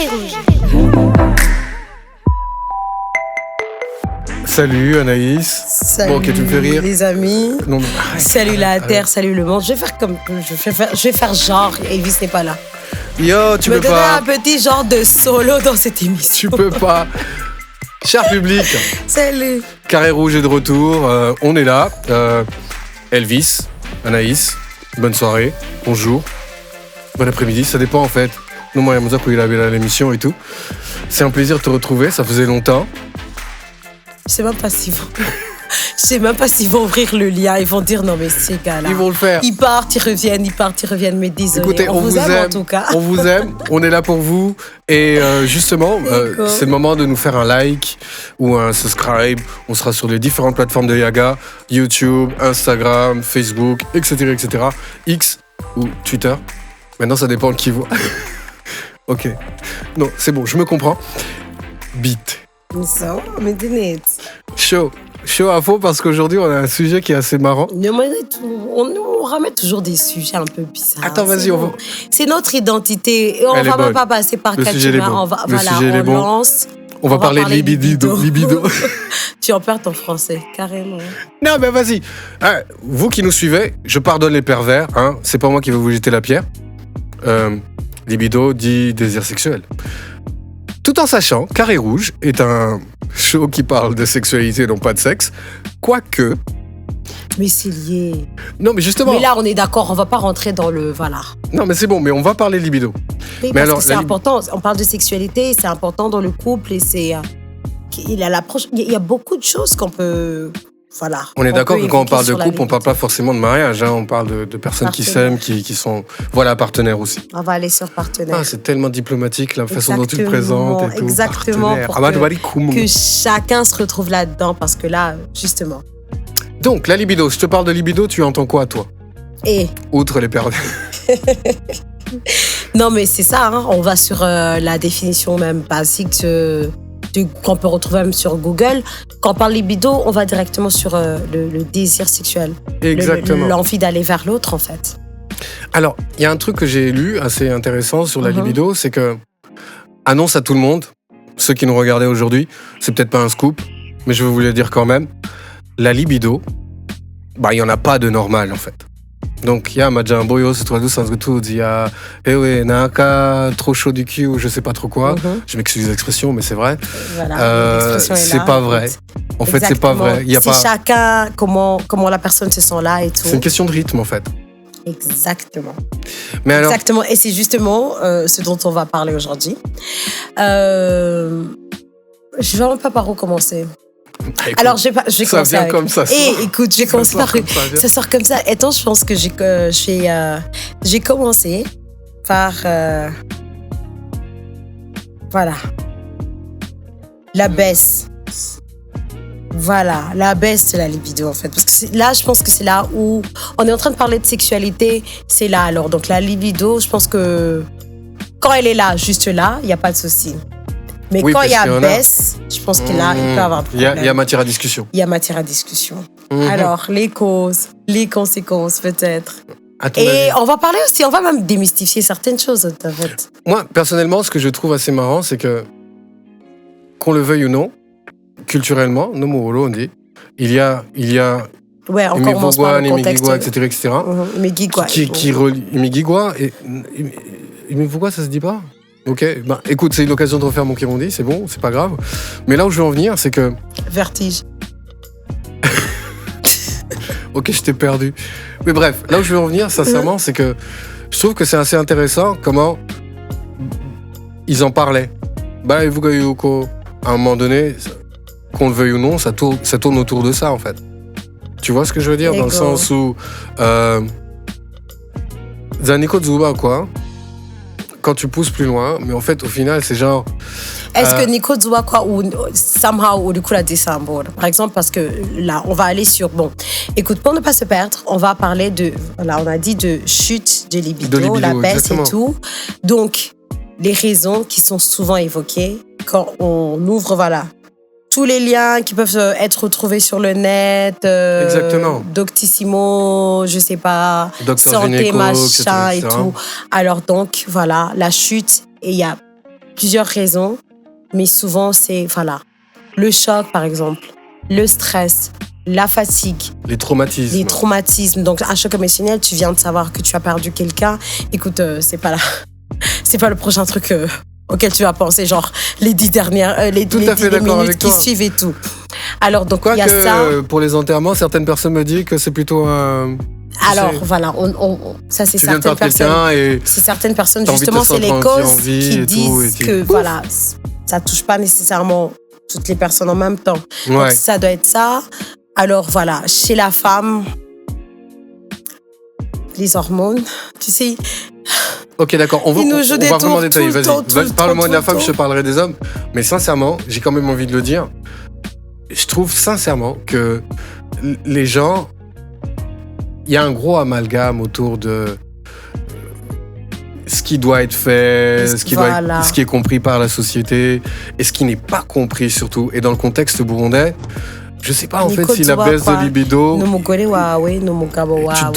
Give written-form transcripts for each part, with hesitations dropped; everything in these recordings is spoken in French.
Carré rouge. Salut Anaïs. Salut bon, ok, tu me fais rire. les amis. Non, mais salut la terre, salut le monde. Je vais faire genre Elvis n'est pas là. Yo, tu me peux pas. donner un petit genre de solo dans cette émission. Tu peux pas. Cher public. Salut. Carré rouge est de retour. On est là. Elvis, Anaïs, bonne soirée, bonjour, bon après-midi, ça dépend en fait. Non, moi, il il avait l'émission et tout. C'est un plaisir de te retrouver, ça faisait longtemps. Je sais même pas s'ils vont ouvrir le lien. Ils vont dire non, mais ces gars-là. Ils vont le faire. Ils partent, ils reviennent. Mais désolé. Écoutez, on vous aime en tout cas. On vous aime, on est là pour vous. Et justement, c'est le moment de nous faire un like ou un subscribe. On sera sur les différentes plateformes de Yaga, YouTube, Instagram, Facebook, etc. X ou Twitter. Maintenant, ça dépend de qui voit. Ok. Non, c'est bon, je me comprends. Beat. So, mais net. Chaud à fond parce qu'aujourd'hui on a un sujet qui est assez marrant. On ramène toujours des sujets un peu bizarres. Attends, vas-y, on va. C'est notre identité et on va même pas passer par quatre chemins. On lance. On va parler libido. Tu en perds ton français, carrément. Non, mais vas-y. Vous qui nous suivez, je pardonne les pervers. C'est pas moi qui vais vous jeter la pierre. Libido dit désir sexuel. Tout en sachant, Carré Rouge est un show qui parle de sexualité, non pas de sexe. Quoique... Mais c'est lié. Non, mais justement... Mais là, on est d'accord, on va pas rentrer dans le... Voilà. Non, mais c'est bon, mais on va parler libido. Oui, mais parce que c'est important. On parle de sexualité, c'est important dans le couple et c'est... Il y a beaucoup de choses qu'on peut... Voilà. On est d'accord que quand on parle de couple, on ne parle pas forcément de mariage. On parle de personnes qui s'aiment, qui sont partenaires aussi. On va aller sur partenaire. C'est tellement diplomatique la façon dont tu le présentes et tout. Exactement. Pour que chacun se retrouve là-dedans parce que là, justement. Donc, la libido. Je te parle de libido, tu entends quoi, toi? Outre les pervers. Non, mais c'est ça. On va sur la définition même basique qu'on peut retrouver même sur Google. Quand on parle libido, on va directement sur le désir sexuel. Exactement. L'envie d'aller vers l'autre, en fait. Alors, il y a un truc que j'ai lu assez intéressant sur la libido, c'est que, annonce à tout le monde, ceux qui nous regardaient aujourd'hui, c'est peut-être pas un scoop, mais je vais vous le dire quand même, la libido, il n'y en a pas de normal, en fait. Donc, il y a Majamboyo, c'est toi douce, il y a Naka, trop chaud du cul, ou je sais pas trop quoi. Je m'excuse l'expression, mais c'est vrai. Voilà, c'est pas vrai. En fait, c'est pas vrai. Chacun, comment la personne se sent là et tout. C'est une question de rythme, en fait. Exactement. Mais alors... Exactement. Et c'est justement ce dont on va parler aujourd'hui. Je vais même pas par où commencer. Écoute, alors, je vais commencer avec... comme ça. Écoute, je vais commencer par... Ça sort comme ça. Et attends, je pense que j'ai commencé par... Voilà. La baisse. Voilà, la baisse de la libido, en fait. Parce que là, je pense que c'est là où... On est en train de parler de sexualité, c'est là, alors. Donc, la libido, je pense que... Quand elle est là, juste là, il n'y a pas de souci. Mais quand il y a baisse, je pense que là, il peut y avoir un problème. Il y a matière à discussion. Il y a matière à discussion. Alors, les causes, les conséquences, peut-être. Et on va parler aussi, on va même démystifier certaines choses, en fait. Moi, personnellement, ce que je trouve assez marrant, c'est que, qu'on le veuille ou non, culturellement, on dit, il y a ouais, encore commence par le contexte. etc. Imigigwa. Qui relie Imigigwa et Imigigwa, ça se dit pas? Ok, écoute, c'est une occasion de refaire mon Kirundi, c'est bon, c'est pas grave. Mais là où je veux en venir, c'est que... Vertige. Ok, je t'ai perdu. Mais bref, là où je veux en venir, sincèrement, c'est que je trouve que c'est assez intéressant comment ils en parlaient. À un moment donné, qu'on le veuille ou non, ça tourne autour de ça, en fait. Tu vois ce que je veux dire? Dans le sens où... Zaniko Zuba, quoi. Quand tu pousses plus loin, mais en fait, au final, c'est genre... Est-ce que Nico Zuba, quoi, ou somehow, ou du coup, la décembre, par exemple, parce que là, on va aller sur... Bon, écoute, pour ne pas se perdre, on va parler de... Voilà, on a dit de chute de libido, la baisse exactement. Et tout. Donc, les raisons qui sont souvent évoquées quand on ouvre, voilà, tous les liens qui peuvent être retrouvés sur le net. Exactement. Doctissimo, je sais pas, Docteur santé, Gynéco, machin etc. et tout. Alors donc, voilà, la chute, et il y a plusieurs raisons, mais souvent c'est, voilà, le choc par exemple, le stress, la fatigue. Les traumatismes. Les traumatismes. Donc, un choc émotionnel, tu viens de savoir que tu as perdu quelqu'un. Écoute, c'est pas le prochain truc auquel tu vas penser, genre les 10 dernières, les 10 minutes qui suivent et tout. Alors, donc, il y a ça. Pour les enterrements, certaines personnes me disent que c'est plutôt un... Alors, voilà, ça, c'est certaines personnes. C'est certaines personnes, justement, c'est les causes qui disent que, voilà, ça touche pas nécessairement toutes les personnes en même temps. Ouais. Donc, ça doit être ça. Alors, voilà, chez la femme, les hormones, tu sais. Ok, d'accord, on va vraiment détailler. Vas-y, parle-moi de la femme, je te parlerai des hommes. Mais sincèrement, j'ai quand même envie de le dire. Je trouve sincèrement que les gens... Il y a un gros amalgame autour de ce qui doit être fait, ce qui est compris par la société et ce qui n'est pas compris surtout. Et dans le contexte burundais, je sais pas en fait si la baisse de libido... Tu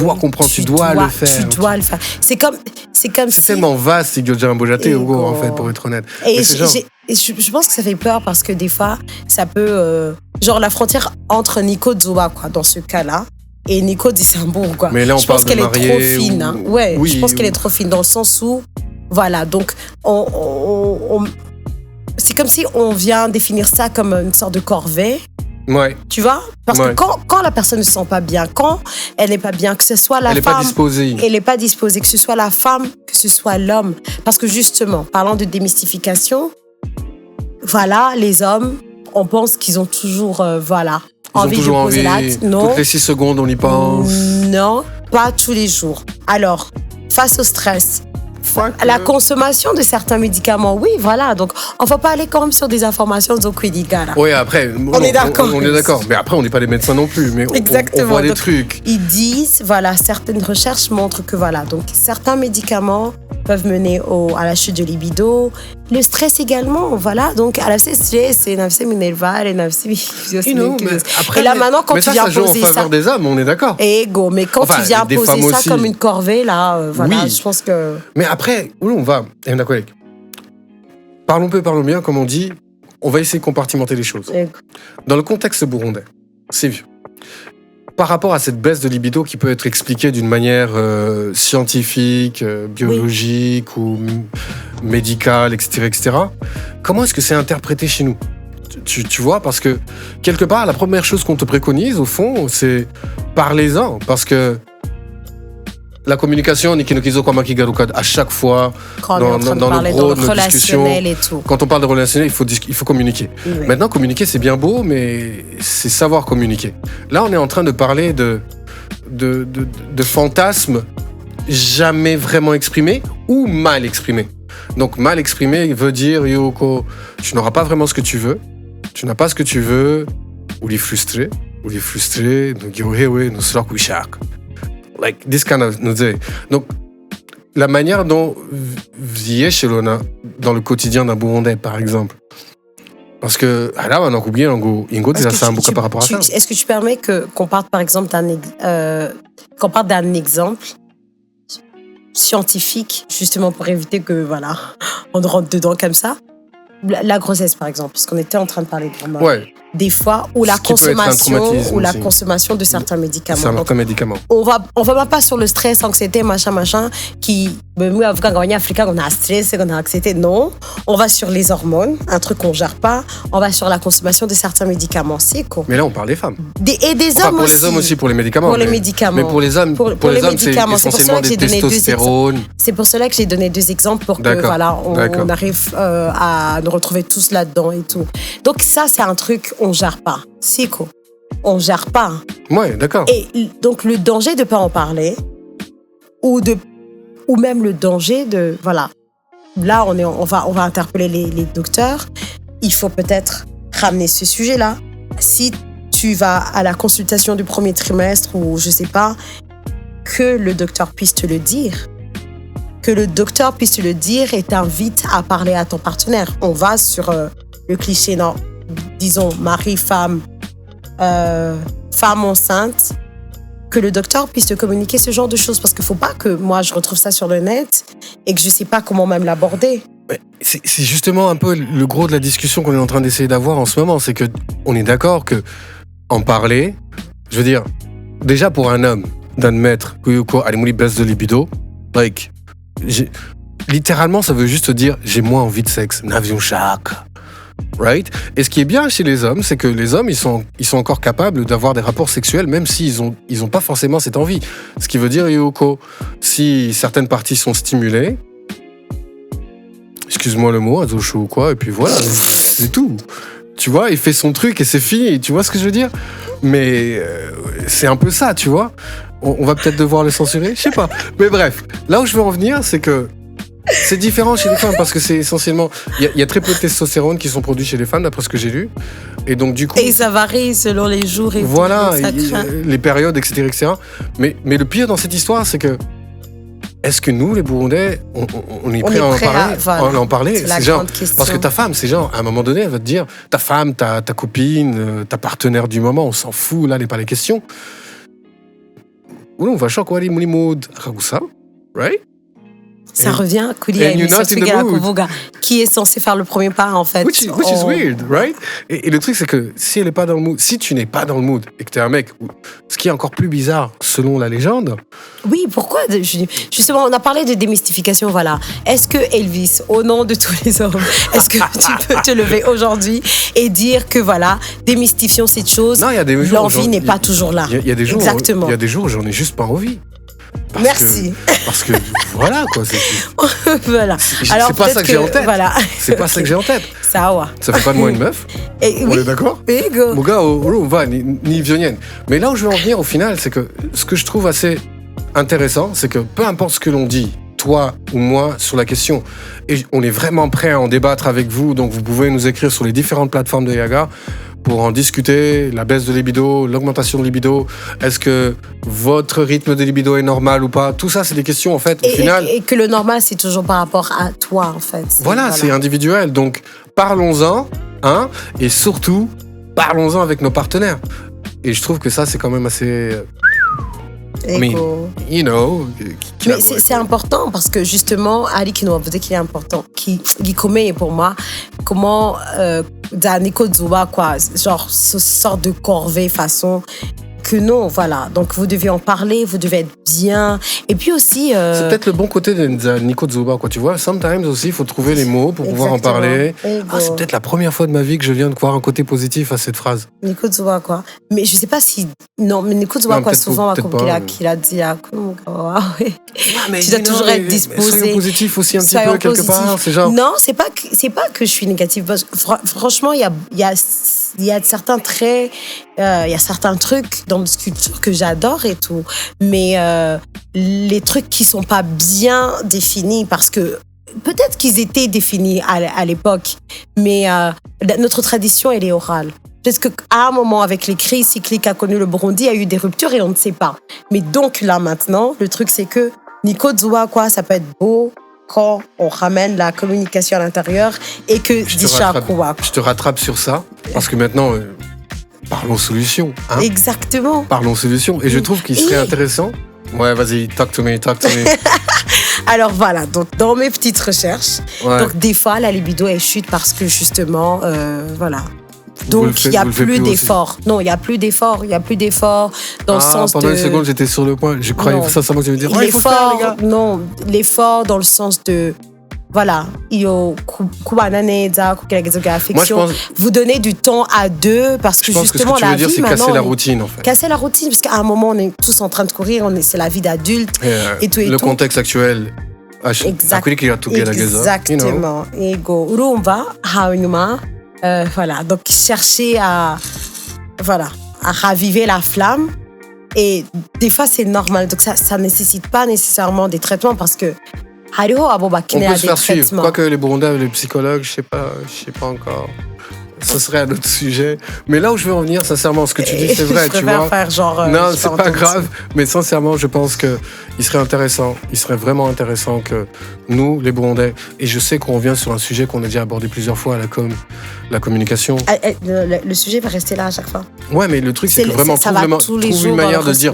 dois comprendre, tu dois le faire. Tu dois le faire. C'est comme c'est tellement vaste, Igyo Mbojate, Hugo, en fait, pour être honnête. Et je pense que ça fait peur parce que des fois, ça peut... genre la frontière entre Nico Zuba, quoi, dans ce cas-là, et Nico Dissambour, quoi. Mais là, je pense qu'elle est trop fine. Hein. Ouais, oui, je pense qu'elle est trop fine dans le sens où, voilà, donc c'est comme si on vient définir ça comme une sorte de corvée. Ouais. Tu vois? Parce que quand la personne ne se sent pas bien, quand elle n'est pas bien, que ce soit la femme... Elle n'est pas disposée. Que ce soit la femme, que ce soit l'homme. Parce que justement, parlant de démystification, voilà, les hommes, on pense qu'ils ont toujours, envie de poser l'acte. Non. Toutes les 6 secondes, on y pense. Non, pas tous les jours. Alors, face au stress, la consommation de certains médicaments, oui, voilà. Donc, on ne va pas aller quand même sur des informations d'Okwidika. Oui, après, on est d'accord. On est d'accord. Mais après, on n'est pas les médecins non plus. Mais on voit des trucs. Ils disent, voilà, certaines recherches montrent que, voilà, donc certains médicaments peuvent mener à la chute de libido. Le stress également, voilà. Donc, à la stress, c'est nafsi minerval et nafsi. Et là, maintenant, quand tu viens poser ça. En faveur des hommes, on est d'accord. Ego, mais quand tu viens poser ça comme une corvée, là, voilà, je pense que. Mais après, où on va, parlons peu, parlons bien, comme on dit, on va essayer de compartimenter les choses. Dans le contexte burundais, c'est vieux. Par rapport à cette baisse de libido qui peut être expliquée d'une manière scientifique, biologique ou médicale, etc., comment est-ce que c'est interprété chez nous ? Tu vois, parce que quelque part, la première chose qu'on te préconise, au fond, c'est parlez-en, parce que la communication, à chaque fois, quand dans le gros de nos discussions, et tout. Quand on parle de relationnel, il faut communiquer. Oui. Maintenant, communiquer, c'est bien beau, mais c'est savoir communiquer. Là, on est en train de parler de fantasmes jamais vraiment exprimés ou mal exprimés. Donc, mal exprimé veut dire, Yoko, tu n'auras pas vraiment ce que tu veux, tu n'as pas ce que tu veux, ou les frustrés, donc, nous serons couchak. Like this kind of... Donc, la manière dont Viechelona, dans le quotidien d'un Burundais, par exemple, parce que là, on a oublié par rapport à ça. Est-ce que tu permets qu'on parte, par exemple, qu'on parte d'un exemple scientifique, justement pour éviter que, voilà, on rentre dedans comme ça? La grossesse, par exemple, parce qu'on était en train de parler de hormones. Ouais. Des fois, ou la consommation de certains médicaments. Certains médicaments. On va pas sur le stress, anxiété, machin, qui, quand on est africain, on a stress, on a anxiété. Non. On va sur les hormones, un truc qu'on gère pas. On va sur la consommation de certains médicaments. C'est quoi? Mais là, on parle des femmes. Et des hommes aussi. Pour les hommes aussi, pour les médicaments. Pour les médicaments. Mais pour les hommes, c'est essentiellement des testostérone. C'est pour cela que j'ai donné 2 exemples pour que, voilà, on arrive à nous retrouver tous là-dedans et tout. Donc ça, c'est un truc, on gère pas. C'est quoi? On gère pas. Ouais, d'accord. Et donc le danger de pas en parler, ou même le danger de, voilà. Là, on va interpeller les docteurs. Il faut peut-être ramener ce sujet-là. Si tu vas à la consultation du premier trimestre ou je sais pas, que le docteur puisse te le dire. Que le docteur puisse te le dire et t'invite à parler à ton partenaire. On va sur le cliché, non, disons, mari, femme, femme enceinte, que le docteur puisse te communiquer ce genre de choses. Parce qu'il ne faut pas que moi, je retrouve ça sur le net et que je ne sais pas comment même l'aborder. C'est justement un peu le gros de la discussion qu'on est en train d'essayer d'avoir en ce moment. C'est que on est d'accord que en parler, je veux dire, déjà pour un homme, d'admettre que Alimuli baisse de libido, like, littéralement, ça veut juste dire j'ai moins envie de sexe. N'avions chaque. Right? Et ce qui est bien chez les hommes, c'est que les hommes, ils sont encore capables d'avoir des rapports sexuels, même s'ils ont pas forcément cette envie. Ce qui veut dire, Yoko, si certaines parties sont stimulées, excuse-moi le mot, Azosho ou quoi, et puis voilà, c'est tout. Tu vois, il fait son truc et c'est fini, tu vois ce que je veux dire? Mais c'est un peu ça, tu vois. On va peut-être devoir le censurer, je sais pas. Mais bref, là où je veux en venir, c'est que c'est différent chez les femmes parce que c'est essentiellement... Il y a très peu de testostérone qui sont produits chez les femmes, d'après ce que j'ai lu. Et donc, du coup... Et ça varie selon les jours et voilà, tout. Les périodes, etc. Mais le pire dans cette histoire, c'est que est-ce que nous, les Burundais, on est prêts à en parler voilà. en parler? C'est la genre, grande question. parce que ta femme, c'est genre, à un moment donné, elle va te dire, ta femme, ta copine, ta partenaire du moment, on s'en fout, là, n'est pas les questions. Ou on va choquer les mood, right? Ça revient à Koulia et Kuvuga, qui est censé faire le premier pas, en fait. Which is weird, right? Et le truc, c'est que si elle est pas dans le mood, si tu n'es pas dans le mood et que tu es un mec, ce qui est encore plus bizarre, selon la légende. Oui, pourquoi? Justement, on a parlé de démystification, voilà. Est-ce que Elvis, au nom de tous les hommes, est-ce que tu peux te lever aujourd'hui et dire que, voilà, démystifions cette chose, non, l'envie n'est pas toujours là. Il y a des jours, exactement. Il y a des jours où j'en ai juste pas envie. Merci. Parce que voilà, quoi. Voilà. Alors, c'est pas ça que j'ai en tête. Voilà. C'est pas ça que j'ai en tête. Ça va. Ça fait pas de moi une meuf. Et, on est d'accord? Ego. Mon gars, on va, ni vionienne. Mais là où je veux en venir au final, c'est que ce que je trouve assez intéressant, c'est que peu importe ce que l'on dit, toi ou moi, sur la question, et on est vraiment prêt à en débattre avec vous, donc vous pouvez nous écrire sur les différentes plateformes de Yaga pour en discuter, la baisse de libido, l'augmentation de libido, est-ce que votre rythme de libido est normal ou pas? Tout ça, c'est des questions, en fait, au final... Et que le normal, c'est toujours par rapport à toi, en fait. Voilà, c'est individuel. Donc, parlons-en, hein, et surtout, parlons-en avec nos partenaires. Et je trouve que ça, c'est quand même assez... I mean, you know... Mais c'est important parce que justement, Ali qui nous a dit qu'il est important, qui commet pour moi, comment Nico Zuba, quoi, genre, ce sort de corvée façon que non, voilà. Donc vous devez en parler, vous devez être bien. Et puis aussi... C'est peut-être le bon côté de Nico Zuba, quoi, tu vois. Sometimes aussi, il faut trouver les mots pour pouvoir en parler. C'est peut-être la première fois de ma vie que je viens de voir un côté positif à cette phrase. Nico Zuba, quoi. Mais je sais pas si... Non, mais Nico Zuba, quoi, souvent, qu'il a dit... Mais tu dois toujours être disposé. Soyons positifs aussi un petit peu, quelque part. C'est genre... Non, c'est pas que je suis négative. Franchement, il y a certains traits, il y a certains trucs dans la sculpture que j'adore et tout. Mais les trucs qui sont pas bien définis, parce que peut-être qu'ils étaient définis à l'époque, mais notre tradition, elle est orale. Parce qu'à un moment, avec les crises cycliques qu'a connu le Burundi, il y a eu des ruptures et on ne sait pas. Mais donc là, maintenant, le truc, c'est que Nico Zuba, quoi, ça peut être beau quand on ramène la communication à l'intérieur et que Disha Kuwa. Je te rattrape sur ça, parce que maintenant, parlons solution. Hein. Exactement. Parlons solution. Et je trouve qu'il serait intéressant... Ouais, vas-y, talk to me. Alors voilà, donc dans mes petites recherches, donc des fois, la libido, elle chute parce que justement, voilà... Donc, il n'y a plus d'efforts. Non, il n'y a plus d'efforts. Il n'y a plus d'efforts dans le sens pendant de... une seconde, j'étais sur le point. Je croyais que ça me dire... L'effort, non. L'effort dans le sens de... Voilà. Vous donnez du temps à deux parce que justement, que ce que tu veux dire, c'est casser la routine, en fait. Casser la routine, parce qu'à un moment, on est tous en train de courir. C'est la vie d'adulte et tout et le tout. Contexte actuel... Exactement. Ego. Urumva, haunuma. Voilà, donc chercher à raviver la flamme. Et des fois, c'est normal. Donc, ça nécessite pas nécessairement des traitements parce que on peut se faire suivre. Quoique les Burundais, les psychologues, je sais pas encore. Ce serait un autre sujet. Mais là où je veux en venir, sincèrement, ce que tu dis, c'est vrai, tu vois. Faire genre, non, c'est pas grave. Mais sincèrement, je pense que il serait vraiment intéressant que nous, les Burundais, et je sais qu'on revient sur un sujet qu'on a déjà abordé plusieurs fois, la communication. Le sujet va rester là à chaque fois. Ouais, mais le truc, c'est que vraiment, trouve une manière de dire...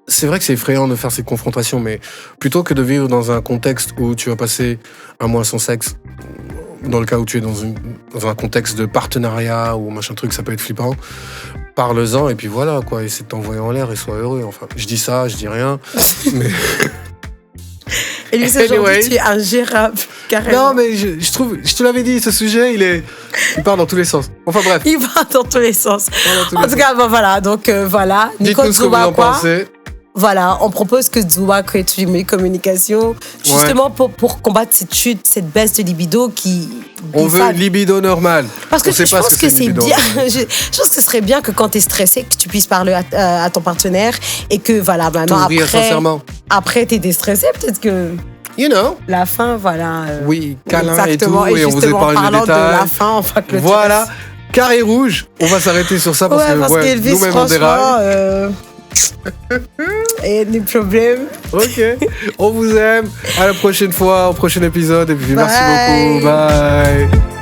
c'est vrai que c'est effrayant de faire ces confrontations, mais plutôt que de vivre dans un contexte où tu vas passer un mois sans sexe, dans le cas où tu es dans un contexte de partenariat ou machin truc, ça peut être flippant. Parle-en et puis voilà, quoi. Essaie de t'envoyer en l'air et sois heureux. Enfin, je dis ça, je dis rien. Mais... Et lui, aujourd'hui, tu es ingérable, carrément. Non, mais je trouve, je te l'avais dit, ce sujet, il part dans tous les sens. Enfin bref. Il va dans tous les sens. En tout cas, bon, voilà. Donc voilà. Dites-nous ce que vous en pensez. Voilà, on propose que Zouba crée une communication justement pour combattre cette chute, cette baisse de libido qui... On veut une libido normale. Parce que je pense que c'est bien. Je pense que ce serait bien que quand tu es stressé, que tu puisses parler à ton partenaire et que voilà, maintenant après tu es déstressé, peut-être que... You know. La fin, voilà. Oui, câlin et tout, et on vous épargne le détail. De la fin, on va clôturer. Voilà, carré rouge. On va s'arrêter sur ça parce que nous-mêmes on déraille. Et des problèmes. Ok, on vous aime. À la prochaine fois, au prochain épisode. Et puis merci beaucoup. Bye.